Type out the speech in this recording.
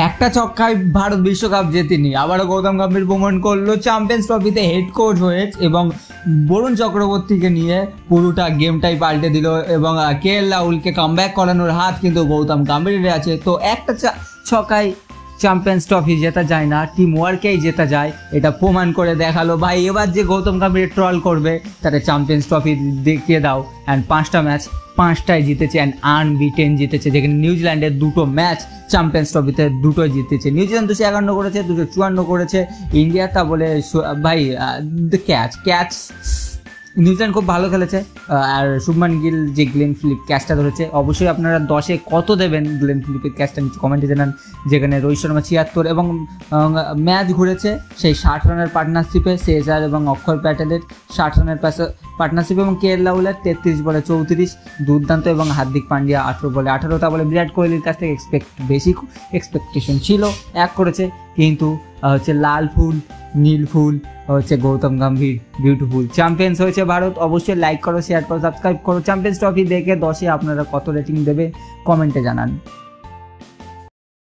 একটা ছক্কায় ভারত বিশ্বকাপ জেতেনি, আবারও গৌতম গম্ভীর প্রমাণ করলো চ্যাম্পিয়ন্স ট্রফিতে হেড কোচ হয়ে এবং বরুণ চক্রবর্তীকে নিয়ে পুরোটা গেমটাই পাল্টে দিল এবং কে এল রাহুলকে কামব্যাক করানোর হাত কিন্তু গৌতম গম্ভীরের আছে। তো একটা ছক্কায় চ্যাম্পিয়ন্স ট্রফি জেতা যায় না, টিম ওয়ার্কেই জেতা যায়, এটা প্রমাণ করে দেখালো ভাই। এবার যে গৌতম গম্ভীর ট্রল করবে তাতে চ্যাম্পিয়ন্স ট্রফি দেখিয়ে দাও। অ্যান্ড 5টা ম্যাচ 5টাই জিতেছে অ্যান্ড আনবিটেন জিতেছে, যেখানে নিউজিল্যান্ডের 2টো ম্যাচ চ্যাম্পিয়ন্স ট্রফিতে 2টোই জিতেছে। নিউজিল্যান্ড 251 করেছে, 254 করেছে। ইন্ডিয়া তা বলে ভাই ক্যাচ নিউজিল্যান্ড খুব ভালো খেলেছে। আর শুভমান গিল যে গ্লেন ফিলিপ ক্যাচটা ধরেছে, অবশ্যই আপনারা 10-এ কত দেবেন গ্লেন ফিলিপের ক্যাচটা নিচে কমেন্টে জানান। যেখানে রোহিত শর্মা 76 এবং ম্যাচ ঘুরেছে সেই 60 রানের পার্টনারশিপে, সেজার এবং অক্ষর প্যাটেলের 60 রানের পার্টনারশিপ এবং কে এল রাহুলের 33 বলে 34 দুর্দান্ত এবং হার্দিক পান্ডিয়া 18 বলে 18। তা বলে বিরাট কোহলির কাছ থেকে বেশি এক্সপেকটেশন ছিল, 1 করেছে। কিন্তু হচ্ছে লাল ফুল নীল ফুল হচ্ছে গৌতম গম্ভীর বিউটিফুল। চ্যাম্পিয়ন্স হয়েছে ভারত। অবশ্যই লাইক করো, শেয়ার করো, সাবস্ক্রাইব করো। চ্যাম্পিয়ন্স ট্রফি দেখে 10-এ আপনারা কত রেটিং দেবে কমেন্টে জানান।